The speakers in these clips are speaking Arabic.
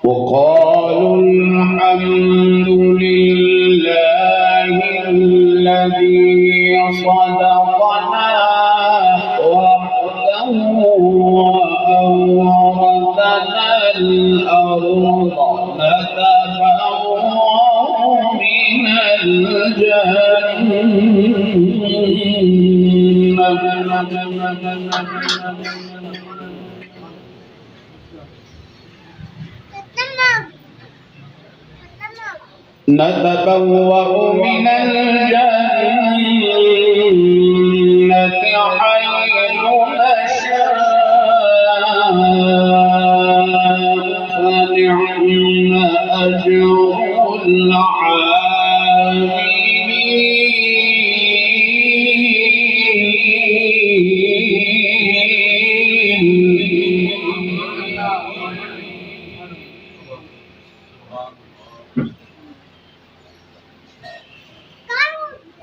وقالوا الحمد لله الذي صدقنا وعده وأورثنا الأرض نتبوأ من الجنة حيث نشاء فنعم أجر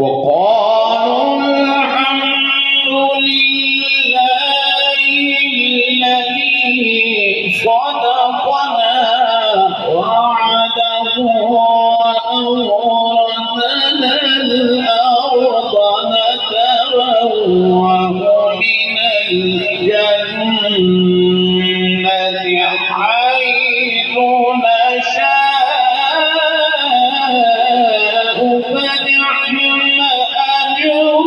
وقالوا الحمد لله الذي صدقنا وعده وأورثنا الأرض نتبوأ من الجنة حيث نشاء فنعم أجر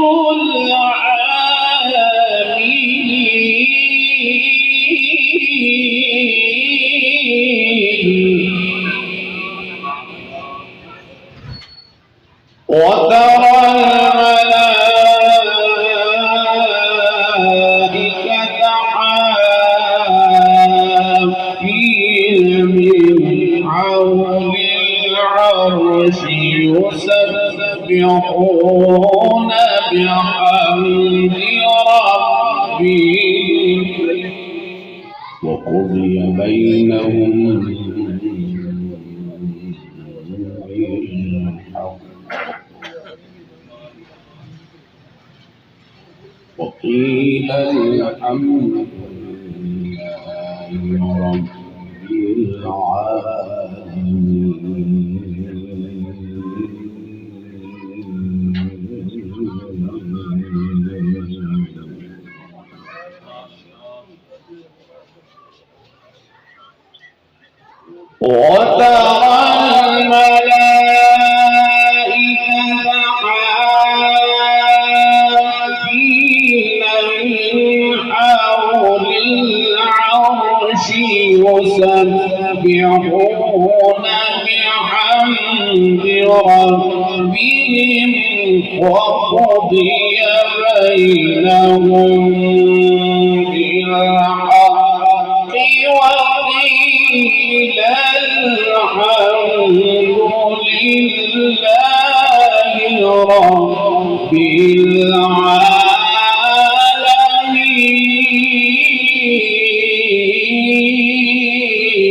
العاملين وترى الملائكة حافين من حول العرش يسبحون بحمد ربهم وقضي بينهم بالحق وقيل الحمد لله رب وترى الملائكة حافين من حول العرش يسبحون بحمد ربهم وقضي بينهم بالحق وقيل الحمد لله رب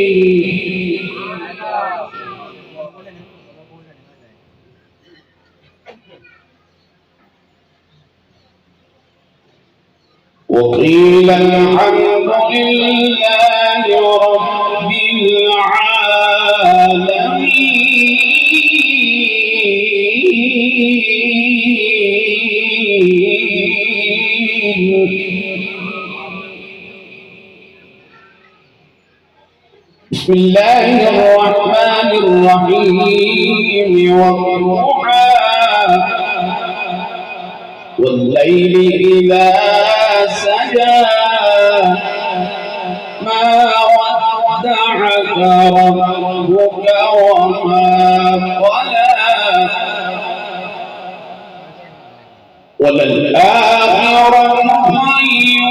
العالمين وقيل الحمد لله رب العالمين بسم الله الرحمن الرحيم والضحى والليل إذا سجى ما ودعك ربك وما قلى وللآخرة خير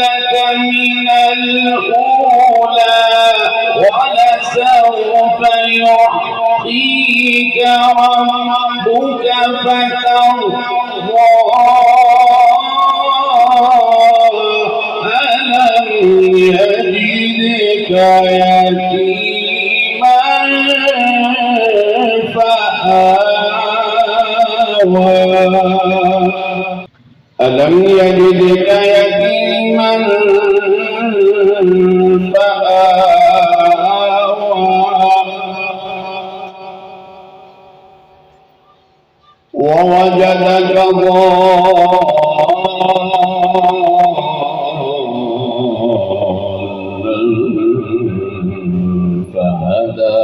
لك من الأولى ولسوف يعطيك ربك فترضى ألم يجدك يتيما فآوى ألم يجدك يتيما فآوى فهدى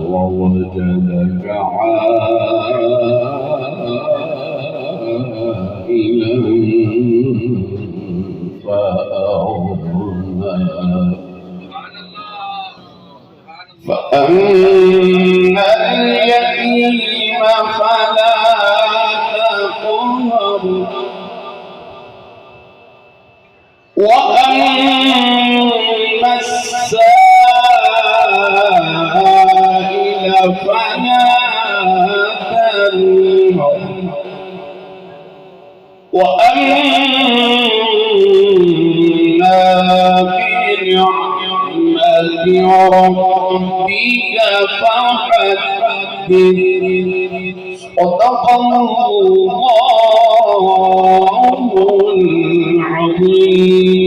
ووجدك عائلا فأغنى فأما اليتيم فلا تقهر وأما السائل فلا تنهر وأما بنعمة ربك فحدث صدق الله العظيم.